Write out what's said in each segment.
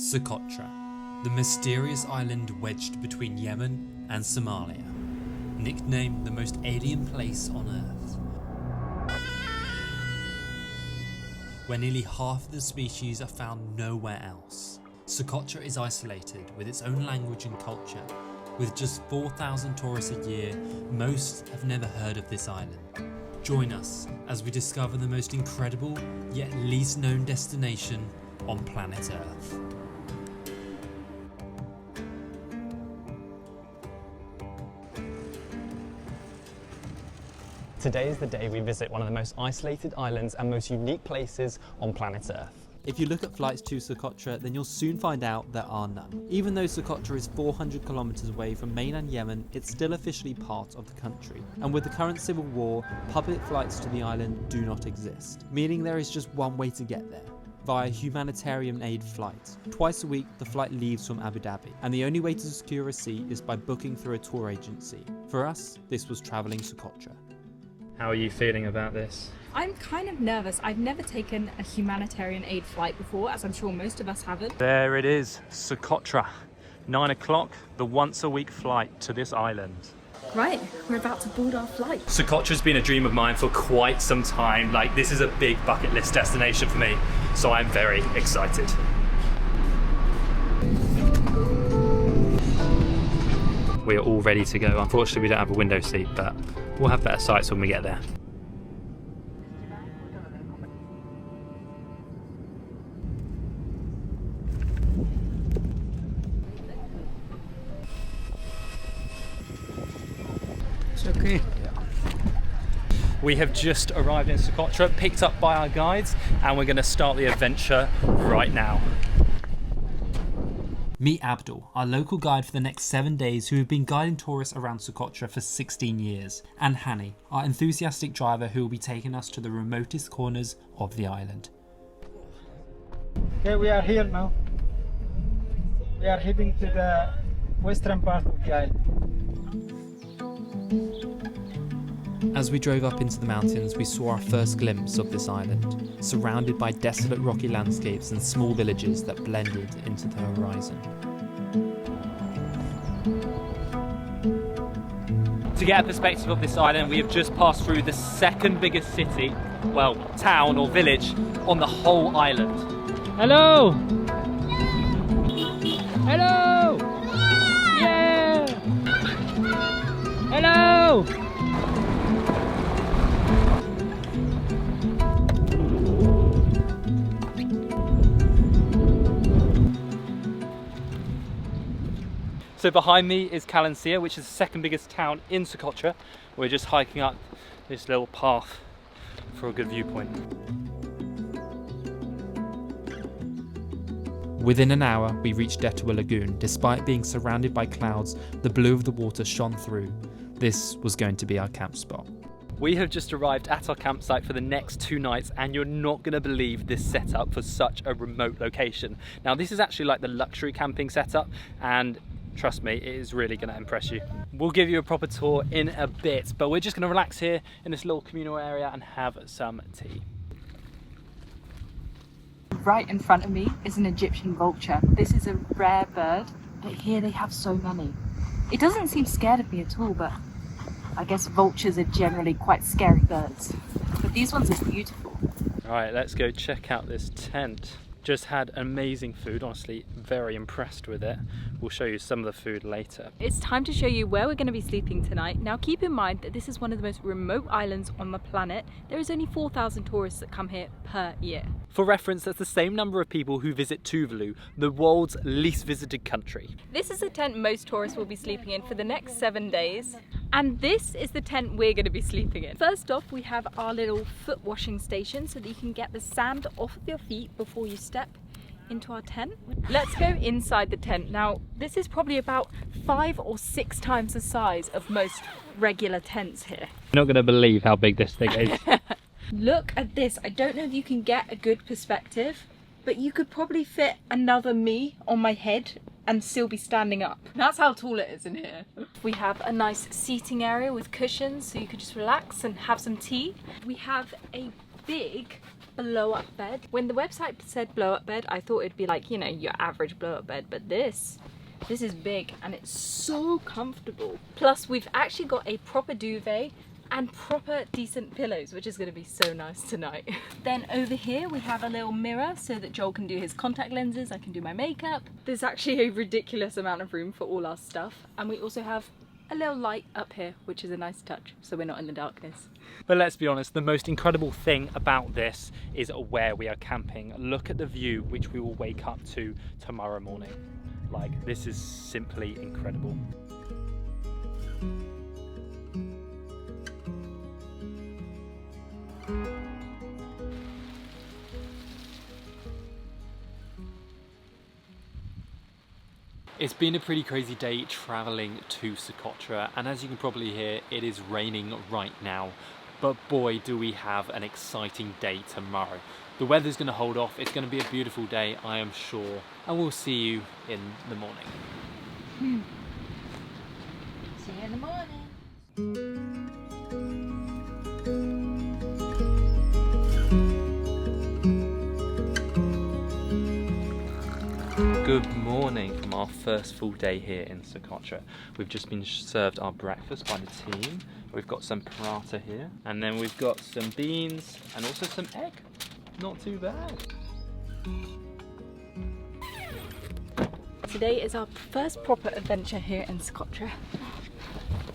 Socotra, the mysterious island wedged between Yemen and Somalia, nicknamed the most alien place on Earth, where nearly half of the species are found nowhere else. Socotra is isolated with its own language and culture. With just 4,000 tourists a year, most have never heard of this island. Join us as we discover the most incredible yet least known destination on planet Earth. Today is the day we visit one of the most isolated islands and most unique places on planet Earth. If you look at flights to Socotra, then you'll soon find out there are none. Even though Socotra is 400 kilometers away from mainland Yemen, it's still officially part of the country. And with the current civil war, public flights to the island do not exist, meaning there is just one way to get there, via humanitarian aid flight. Twice a week, the flight leaves from Abu Dhabi, and the only way to secure a seat is by booking through a tour agency. For us, this was Traveling Socotra. How are you feeling about this? I'm kind of nervous. I've never taken a humanitarian aid flight before, as I'm sure most of us haven't. There it is, Socotra. 9 o'clock, the once a week flight to this island. Right, we're about to board our flight. Socotra's been a dream of mine for quite some time. Like, this is a big bucket list destination for me, so I'm very excited. We are all ready to go. Unfortunately, we don't have a window seat, but we'll have better sights when we get there. It's okay. We have just arrived in Socotra, picked up by our guides, and we're going to start the adventure right now. Meet Abdul, our local guide for the next 7 days who have been guiding tourists around Socotra for 16 years, and Hani, our enthusiastic driver who will be taking us to the remotest corners of the island. Okay, we are here now. We are heading to the western part of the island. As we drove up into the mountains, we saw our first glimpse of this island, surrounded by desolate rocky landscapes and small villages that blended into the horizon. To get a perspective of this island, we have just passed through the second biggest city, well, town or village on the whole island. Hello! Hello! Yeah! Hello! So behind me is Kalansia, which is the second biggest town in Socotra. We're just hiking up this little path for a good viewpoint. Within an hour, we reached Detua Lagoon. Despite being surrounded by clouds, the blue of the water shone through. This was going to be our camp spot. We have just arrived at our campsite for the next 2 nights, and you're not going to believe this setup for such a remote location. Now, this is actually like the luxury camping setup, and trust me, it is really going to impress you. We'll give you a proper tour in a bit, but we're just going to relax here in this little communal area and have some tea. Right in front of me is an Egyptian vulture. This is a rare bird, but here they have so many. It doesn't seem scared of me at all, but I guess vultures are generally quite scary birds. But these ones are beautiful. All right, let's go check out this tent. Just had amazing food, honestly, very impressed with it. We'll show you some of the food later. It's time to show you where we're going to be sleeping tonight. Now keep in mind that this is one of the most remote islands on the planet. There is only 4,000 tourists that come here per year. For reference, that's the same number of people who visit Tuvalu, the world's least visited country. This is a tent most tourists will be sleeping in for the next 7 days. And this is the tent we're going to be sleeping in. First off, we have our little foot washing station so that you can get the sand off of your feet before you step into our tent. Let's go inside the tent. Now, this is probably about 5 or 6 times the size of most regular tents here. You're not going to believe how big this thing is. Look at this. I don't know if you can get a good perspective, but you could probably fit another me on my head and still be standing up. That's how tall it is in here. We have a nice seating area with cushions so you could just relax and have some tea. We have a big blow up bed. When the website said blow up bed, I thought it'd be like, you know, your average blow up bed, but this is big and it's so comfortable. Plus we've actually got a proper duvet and proper decent pillows, which is going to be so nice tonight. Then over here we have a little mirror so that Joel can do his contact lenses, I can do my makeup. There's actually a ridiculous amount of room for all our stuff, and we also have a little light up here, which is a nice touch, so we're not in the darkness. But let's be honest, the most incredible thing about this is where we are camping. Look at the view which we will wake up to tomorrow morning. Like, this is simply incredible. It's been a pretty crazy day traveling to Socotra, and as you can probably hear, it is raining right now. But boy, do we have an exciting day tomorrow. The weather's going to hold off. It's going to be a beautiful day, I am sure. And we'll see you in the morning. See you in the morning. Good morning from our first full day here in Socotra. We've just been served our breakfast by the team. We've got some paratha here, and then we've got some beans and also some egg. Not too bad. Today is our first proper adventure here in Socotra.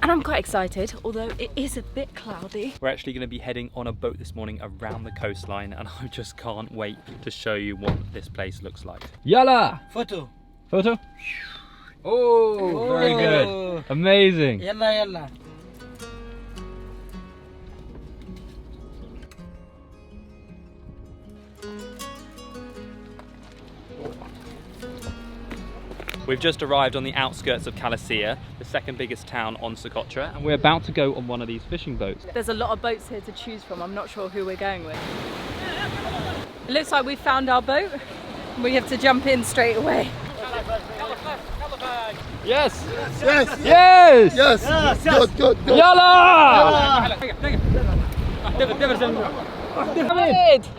And I'm quite excited, although it is a bit cloudy. We're actually going to be heading on a boat this morning around the coastline, and I just can't wait to show you what this place looks like. Yalla! Photo. Photo? Oh, very good. Amazing. Yalla, yalla. We've just arrived on the outskirts of Calasia, the second biggest town on Socotra, and we're about to go on one of these fishing boats. There's a lot of boats here to choose from. I'm not sure who we're going with. It looks like we've found our boat. We have to jump in straight away. Yes! Yes! Yes! Yes. Good, good, good. Yalla!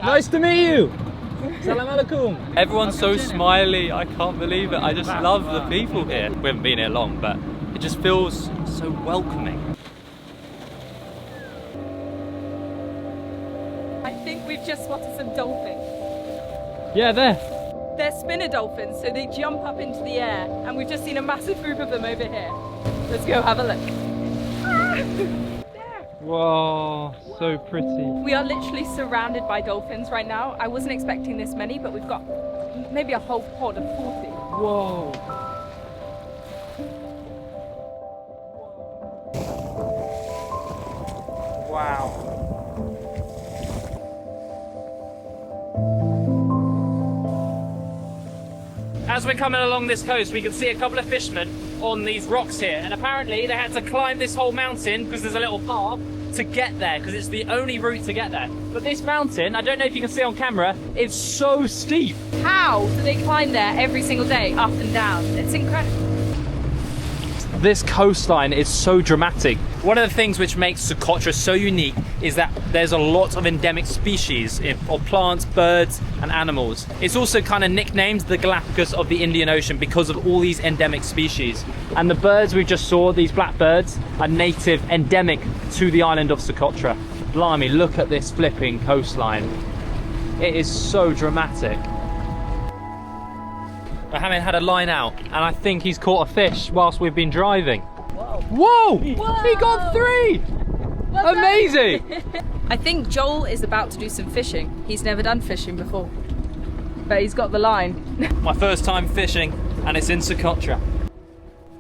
Nice to meet you. Salam alaikum. Everyone's so smiley, I can't believe it. I just love the people here. We haven't been here long, but it just feels so welcoming. I think we've just spotted some dolphins. Yeah, there. They're spinner dolphins, so they jump up into the air, and we've just seen a massive group of them over here. Let's go have a look. Whoa, so pretty. We are literally surrounded by dolphins right now. I wasn't expecting this many, but we've got maybe a whole pod of 40. Whoa. Wow. As we're coming along this coast, we can see a couple of fishermen on these rocks here, and apparently they had to climb this whole mountain because there's a little path to get there, because it's the only route to get there. But this mountain, I don't know if you can see on camera, it's so steep. How do they climb there every single day, up and down? It's incredible. This coastline is so dramatic. One of the things which makes Socotra so unique is that there's a lot of endemic species of plants, birds and animals. It's also kind of nicknamed the Galapagos of the Indian Ocean because of all these endemic species. And the birds we just saw, these blackbirds, are native, endemic to the island of Socotra. Blimey, look at this flipping coastline. It is so dramatic. Mohammed had a line out, and I think he's caught a fish whilst we've been driving. Whoa! Whoa! He got 3! Well Amazing! I think Joel is about to do some fishing. He's never done fishing before, but he's got the line. My first time fishing, and it's in Socotra.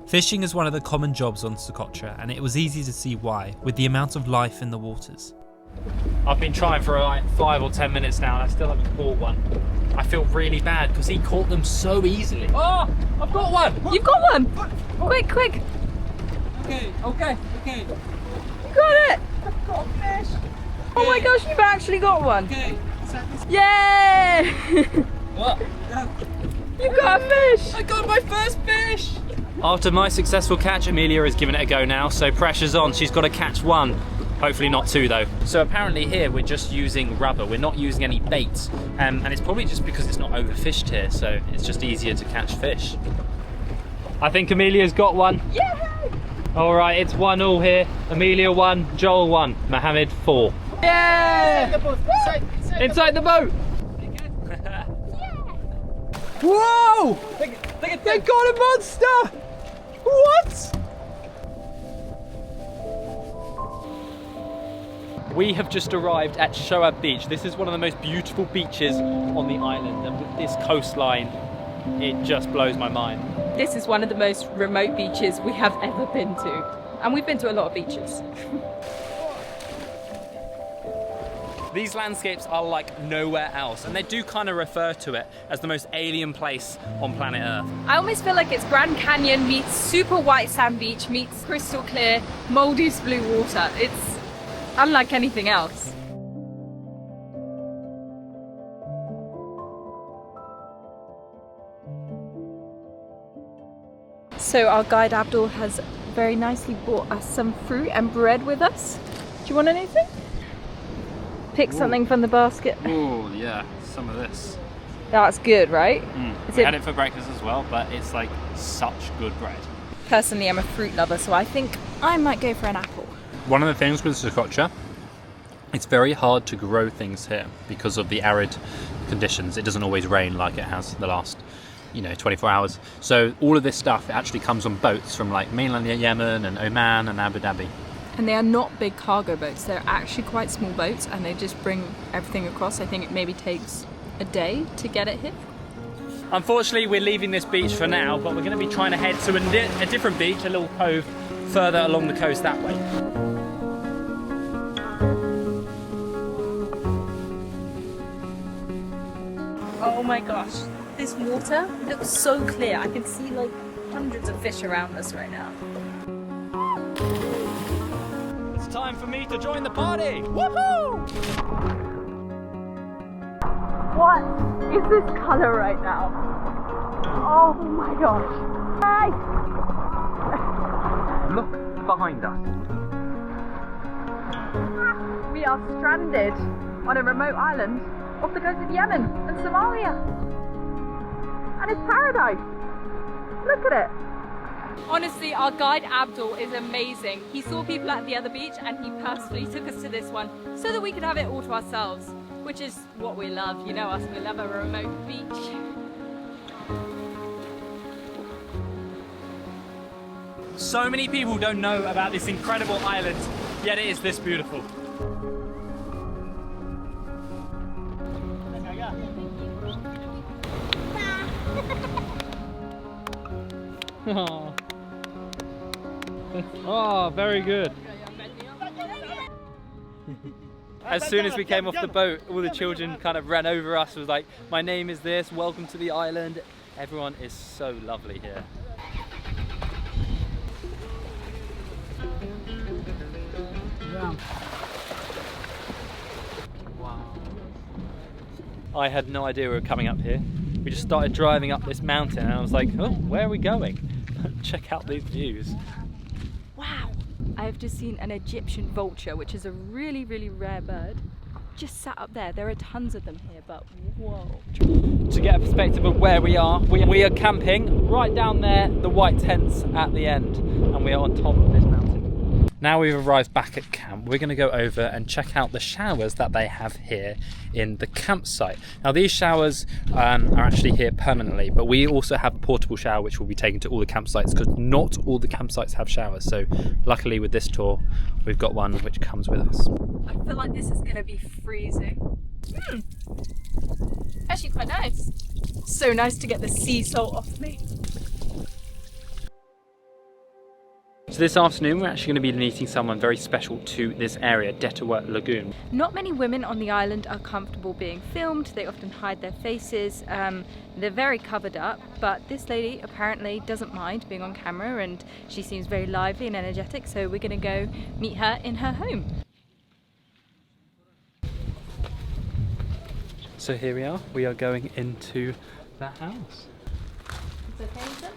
Fishing is one of the common jobs on Socotra, and it was easy to see why, with the amount of life in the waters. I've been trying for like 5 or 10 minutes now, and I still haven't caught one. I feel really bad because he caught them so easily. Oh, I've got one! You've got one! Quick, quick! Okay. You got it! I've got fish. Oh my gosh, you've actually got one! Okay. Yay! What? You got a fish! I got my first fish! After my successful catch, Amelia has given it a go now, so pressure's on. She's got to catch one. Hopefully not too though. So apparently here we're just using rubber, we're not using any bait, and it's probably just because it's not overfished here, so it's just easier to catch fish. I think Amelia's got one. Yeah! All right, it's 1-1 here. Amelia 1, Joel 1, Mohammed 4. Yeah! Inside the boat! Whoa! They got a monster! What? We have just arrived at Shoab Beach. This is one of the most beautiful beaches on the island, and with this coastline, it just blows my mind. This is one of the most remote beaches we have ever been to. And we've been to a lot of beaches. These landscapes are like nowhere else, and they do kind of refer to it as the most alien place on planet Earth. I almost feel like it's Grand Canyon meets super white sand beach meets crystal clear Maldives blue water. It's unlike anything else. So our guide Abdul has very nicely brought us some fruit and bread with us. Do you want anything? Pick something from the basket. Oh yeah, some of this. That's good, right? We had it for breakfast as well, but it's like such good bread. Personally, I'm a fruit lover, so I think I might go for an apple. One of the things with Socotra, it's very hard to grow things here because of the arid conditions. It doesn't always rain like it has the last 24 hours. So all of this stuff actually comes on boats from like mainland Yemen and Oman and Abu Dhabi. And they are not big cargo boats, they're actually quite small boats, and they just bring everything across. I think it maybe takes a day to get it here. Unfortunately, we're leaving this beach for now, but we're going to be trying to head to a different beach, a little cove further along the coast that way. Oh my gosh, this water looks so clear. I can see like hundreds of fish around us right now. It's time for me to join the party! Woohoo! What is this colour right now? Oh my gosh. Hey! Look behind us. We are stranded on a remote island off the coast of Yemen and Somalia. And it's paradise. Look at it. Honestly, our guide Abdul is amazing. He saw people at the other beach and he personally took us to this one so that we could have it all to ourselves, which is what we love. You know us, we love a remote beach. So many people don't know about this incredible island, yet it is this beautiful. Oh, very good. As soon as we came off the boat, all the children kind of ran over us, was like, my name is this, welcome to the island. Everyone is so lovely here. Wow. I had no idea we were coming up here. We just started driving up this mountain and I was like, oh, where are we going? Check out these views. Wow. I have just seen an Egyptian vulture, which is a really, really rare bird. Just sat up there. There are tons of them here, but whoa. To get a perspective of where we are camping right down there, the white tents at the end, and we are on top of this mountain. Now we've arrived back at camp, we're going to go over and check out the showers that they have here in the campsite. Now these showers are actually here permanently, but we also have a portable shower which will be taken to all the campsites because not all the campsites have showers. So luckily with this tour, we've got one which comes with us. I feel like this is going to be freezing. Actually quite nice. So nice to get the sea salt off me. So this afternoon we're actually going to be meeting someone very special to this area, Detawa Lagoon. Not many women on the island are comfortable being filmed. They often hide their faces. They're very covered up, but this lady apparently doesn't mind being on camera and she seems very lively and energetic, so we're going to go meet her in her home. So here we are going into the house. It's okay, sir?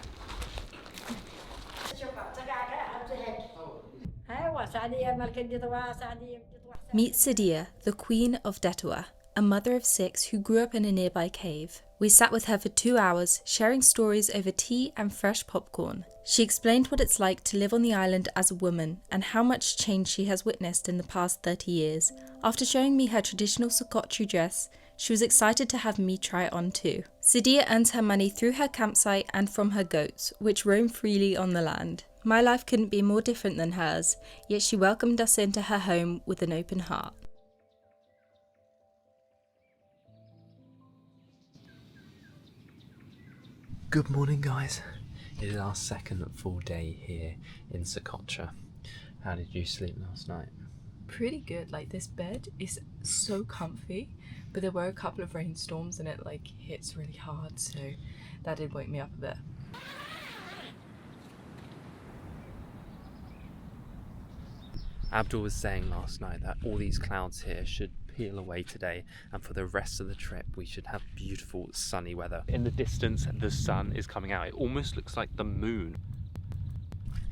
Meet Sadia, the Queen of Detua, a mother of 6 who grew up in a nearby cave. We sat with her for 2 hours, sharing stories over tea and fresh popcorn. She explained what it's like to live on the island as a woman and how much change she has witnessed in the past 30 years. After showing me her traditional Socotra dress, she was excited to have me try it on too. Sadia earns her money through her campsite and from her goats, which roam freely on the land. My life couldn't be more different than hers, yet she welcomed us into her home with an open heart. Good morning, guys. It is our second full day here in Socotra. How did you sleep last night? Pretty good. Like, this bed is so comfy, but there were a couple of rainstorms and it like hits really hard, so that did wake me up a bit. Abdul was saying last night that all these clouds here should peel away today, and for the rest of the trip we should have beautiful sunny weather. In the distance the sun is coming out. It almost looks like the moon.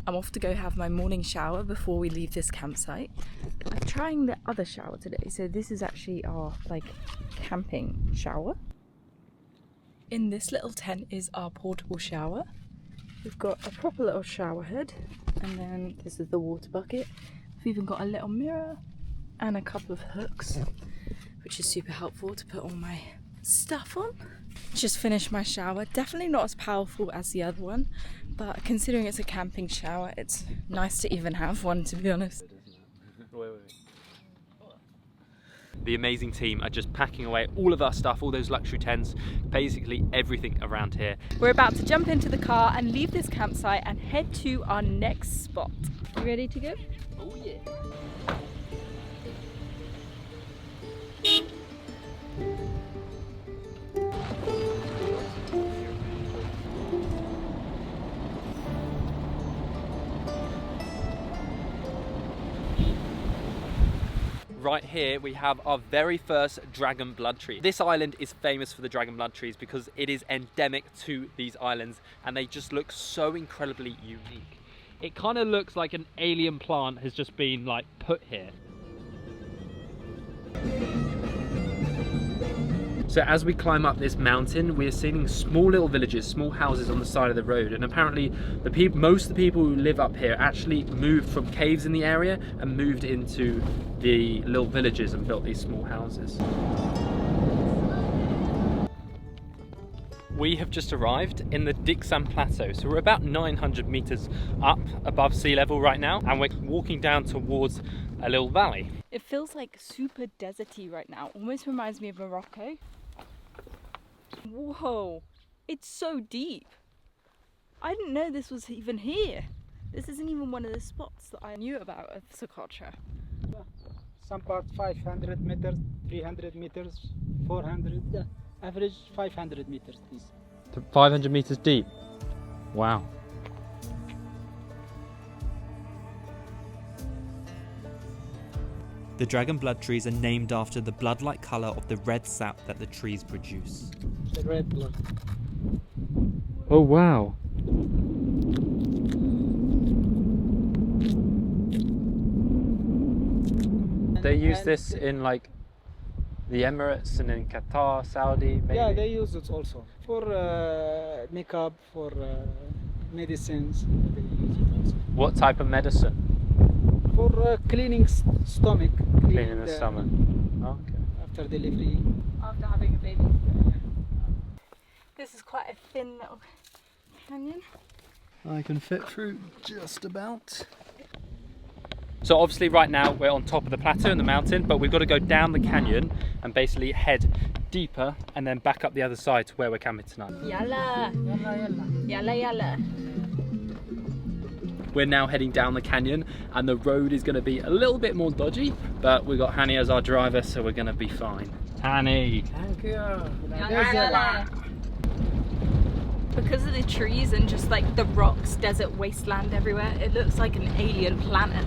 I'm off to go have my morning shower before we leave this campsite. I'm trying the other shower today, so this is actually our like camping shower. In this little tent is our portable shower. We've got a proper little shower head, and then this is the water bucket. We've even got a little mirror and a couple of hooks, which is super helpful to put all my stuff on. Just finished my shower. Definitely not as powerful as the other one, but considering it's a camping shower, it's nice to even have one, to be honest. The amazing team are just packing away all of our stuff, all those luxury tents, basically everything around here. We're about to jump into the car and leave this campsite and head to our next spot. You ready to go? Oh yeah. Right here we have our very first dragon blood tree. This island is famous for the dragon blood trees because it is endemic to these islands and they just look so incredibly unique. It kind of looks like an alien plant has just been like put here. So as we climb up this mountain, we're seeing small little villages, small houses on the side of the road, and apparently most of the people who live up here actually moved from caves in the area and moved into the little villages and built these small houses. We have just arrived in the Dixan Plateau, so we're about 900 meters up above sea level right now, and we're walking down towards a little valley. It feels like super deserty right now. Almost reminds me of Morocco. Whoa, it's so deep. I didn't know this was even here. This isn't even one of the spots that I knew about of Socotra. Some parts 500 meters, 300 meters, 400, average 500 meters. 500 meters deep. Wow. The dragon blood trees are named after the blood-like colour of the red sap that the trees produce. The red blood. Oh wow. They use this in like the Emirates and in Qatar, Saudi, maybe? Yeah, they use it also for makeup, for medicines. They use it also. What type of medicine? For cleaning stomach. Cleaning the stomach. Okay. After delivery. After having a baby. This is quite a thin little canyon. I can fit through just about. So obviously right now we're on top of the plateau in the mountain, but we've got to go down the canyon and basically head deeper and then back up the other side to where we're camping tonight. Yalla! Yalla yalla! We're now heading down the canyon and the road is going to be a little bit more dodgy, but we've got Hani as our driver, so we're going to be fine. Hani! Thank you. Yalla. Because of the trees and just like the rocks, desert wasteland everywhere, it looks like an alien planet.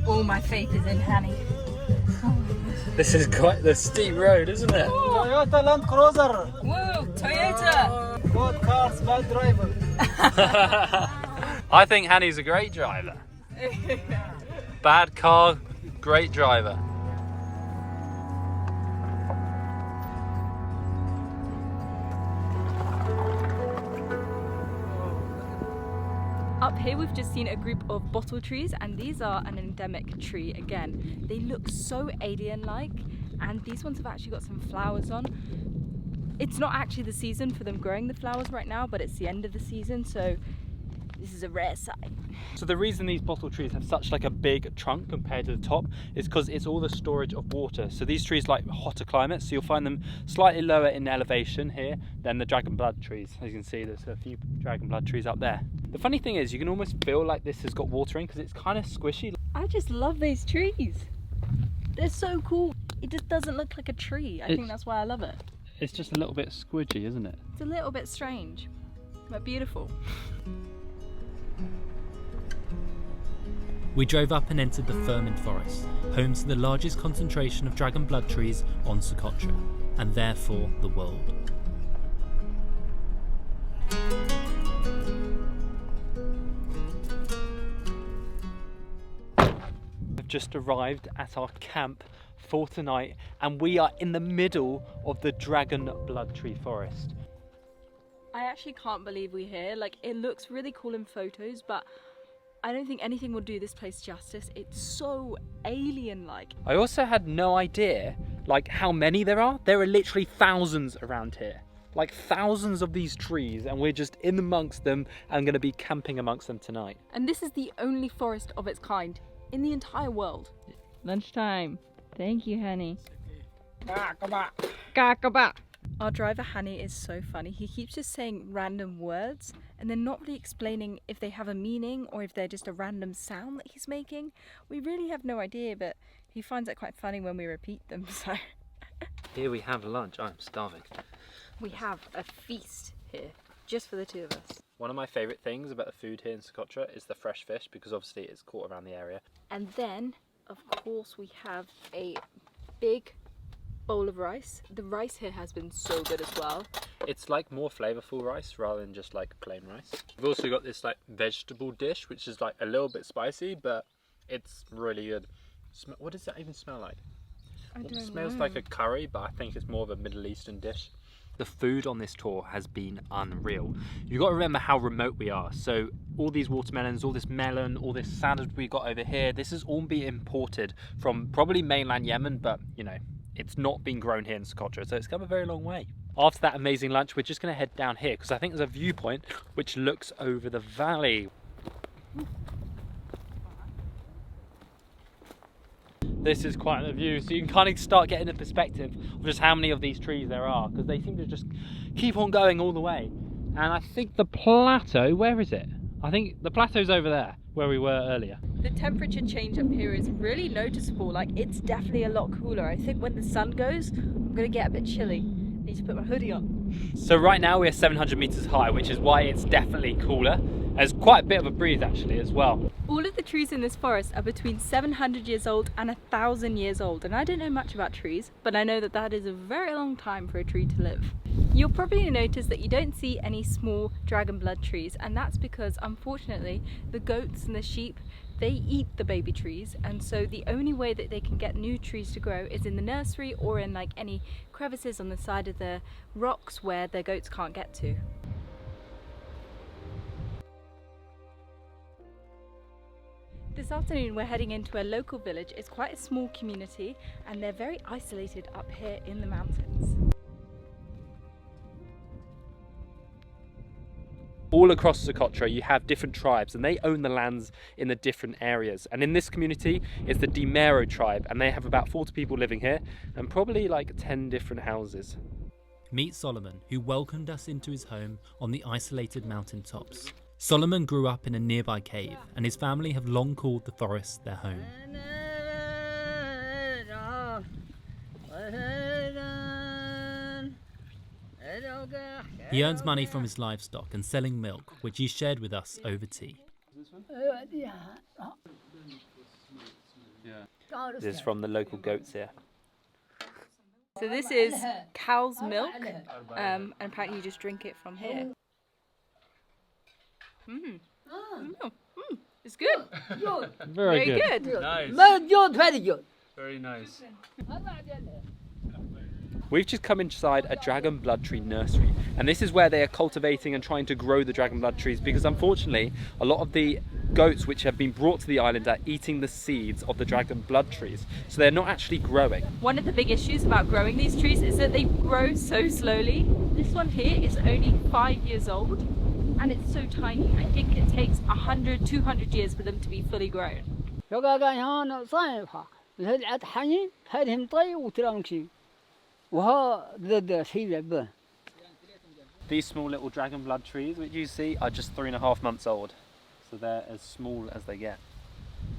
All my faith is in Hani. Oh my God. This is quite the steep road, isn't it? Toyota Land Cruiser. Whoa, Toyota! Good cars, bad driver. I think Hanny's a great driver. Bad car, great driver. Up here we've just seen a group of bottle trees, and these are an endemic tree again. They look so alien-like, and these ones have actually got some flowers on. It's not actually the season for them growing the flowers right now, but it's the end of the season, so this is a rare sight. So the reason these bottle trees have such like a big trunk compared to the top is because it's all the storage of water. So these trees like hotter climates, so you'll find them slightly lower in elevation here than the dragon blood trees. As you can see, there's a few dragon blood trees up there. The funny thing is you can almost feel like this has got water in because it's kind of squishy. I just love these trees. They're so cool. It just doesn't look like a tree. I think that's why I love it. It's just a little bit squidgy, isn't it? It's a little bit strange, but beautiful. We drove up and entered the Firhmin forest, home to the largest concentration of dragon blood trees on Socotra, and therefore the world. We've just arrived at our camp for tonight, and we are in the middle of the dragon blood tree forest. I actually can't believe we're here. Like, it looks really cool in photos, but I don't think anything will do this place justice. It's so alien-like. I also had no idea like how many there are. There are literally thousands around here. Like thousands of these trees, and we're just in amongst them and going to be camping amongst them tonight. And this is the only forest of its kind in the entire world. Lunchtime. Thank you, Hanny. Our driver Hanny is so funny. He keeps just saying random words and then not really explaining if they have a meaning or if they're just a random sound that he's making. We really have no idea, but he finds it quite funny when we repeat them, so. Here we have lunch. I'm starving. We have a feast here, just for the two of us. One of my favourite things about the food here in Socotra is the fresh fish, because obviously it's caught around the area. And then, of course, we have a big bowl of rice. The rice here has been so good as well. It's like more flavourful rice rather than just like plain rice. We've also got this like vegetable dish, which is like a little bit spicy, but it's really good. What does that even smell like? It smells like a curry, but I think it's more of a Middle Eastern dish. The food on this tour has been unreal. You've got to remember how remote we are. So all these watermelons, all this melon, all this salad we got over here, this is all being imported from probably mainland Yemen, but you know, it's not been grown here in Socotra, so it's come a very long way. After that amazing lunch, we're just going to head down here because I think there's a viewpoint which looks over the valley. This is quite the view, so you can kind of start getting a perspective of just how many of these trees there are, because they seem to just keep on going all the way. And I think the plateau, where is it? I think the plateau's over there, where we were earlier. The temperature change up here is really noticeable. Like, it's definitely a lot cooler. I think when the sun goes, I'm gonna get a bit chilly. I need to put my hoodie on. So right now we're 700 meters high, which is why it's definitely cooler. There's quite a bit of a breeze actually as well. All of the trees in this forest are between 700 years old and 1,000 years old, and I don't know much about trees, but I know that that is a very long time for a tree to live. You'll probably notice that you don't see any small dragon blood trees, and that's because unfortunately the goats and the sheep, they eat the baby trees, and so the only way that they can get new trees to grow is in the nursery or in like any crevices on the side of the rocks where the goats can't get to. This afternoon we're heading into a local village. It's quite a small community and they're very isolated up here in the mountains. All across Socotra you have different tribes and they own the lands in the different areas, and in this community it's the Dimero tribe and they have about 40 people living here and probably like 10 different houses. Meet Solomon, who welcomed us into his home on the isolated mountain tops. Solomon grew up in a nearby cave, and his family have long called the forest their home. He earns money from his livestock and selling milk, which he shared with us over tea. This is from the local goats here. So this is cow's milk, and apparently you just drink it from here. It's good. Very good. good. Nice. Very good. Very nice. We've just come inside a dragon blood tree nursery, and this is where they are cultivating and trying to grow the dragon blood trees, because unfortunately a lot of the goats which have been brought to the island are eating the seeds of the dragon blood trees, so they're not actually growing. One of the big issues about growing these trees is that they grow so slowly. This one here is only 5 years old and it's so tiny. I think it takes 100, 200 years for them to be fully grown. These small little dragon blood trees which you see are just 3.5 months old, so they're as small as they get.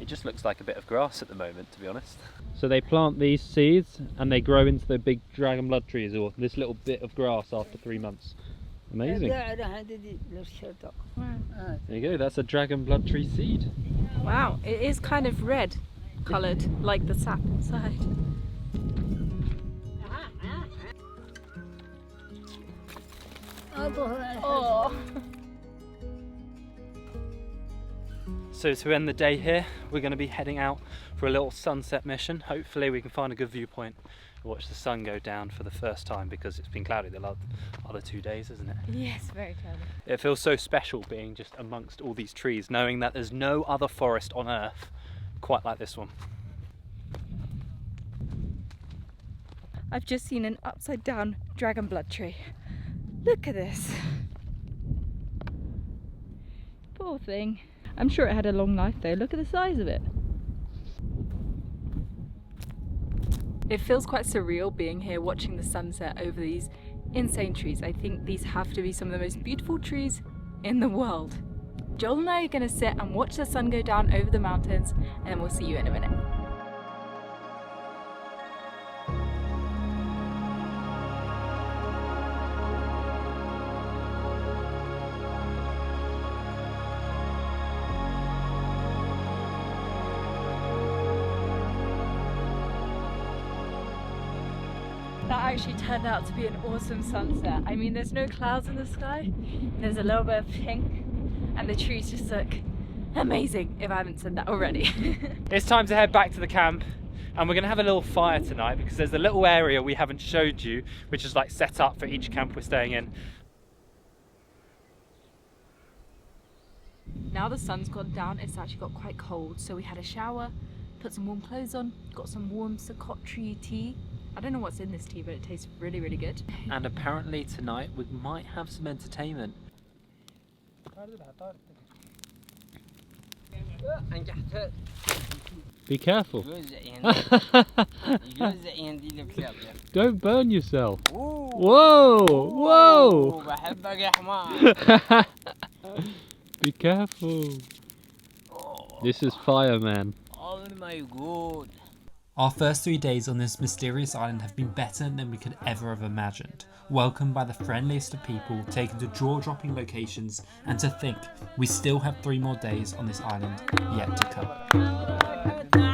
It just looks like a bit of grass at the moment, to be honest. So they plant these seeds and they grow into the big dragon blood trees, or this little bit of grass after 3 months. Amazing. There you go, that's a dragon blood tree seed. Wow, it is kind of red coloured, like the sap inside. Oh. So to end the day here, we're going to be heading out for a little sunset mission. Hopefully we can find a good viewpoint and watch the sun go down for the first time, because it's been cloudy the other 2 days, isn't it? Yes, very cloudy. It feels so special being just amongst all these trees, knowing that there's no other forest on earth quite like this one. I've just seen an upside down dragon blood tree. Look at this. Poor thing. I'm sure it had a long life though. Look at the size of it. It feels quite surreal being here watching the sunset over these insane trees. I think these have to be some of the most beautiful trees in the world. Joel and I are going to sit and watch the sun go down over the mountains, and then we'll see you in a minute. That actually turned out to be an awesome sunset. I mean, there's no clouds in the sky, there's a little bit of pink, and the trees just look amazing, if I haven't said that already. It's time to head back to the camp, and we're going to have a little fire tonight, because there's a little area we haven't showed you, which is like set up for each camp we're staying in. Now the sun's gone down, it's actually got quite cold, so we had a shower, put some warm clothes on, got some warm Socotra tea. I don't know what's in this tea, but it tastes really, really good. And apparently tonight we might have some entertainment. Be careful. Don't burn yourself. Whoa! Whoa! Be careful. This is Firhmin. Oh my god. Our first 3 days on this mysterious island have been better than we could ever have imagined. Welcomed by the friendliest of people, taken to jaw-dropping locations, and to think we still have 3 more days on this island yet to come.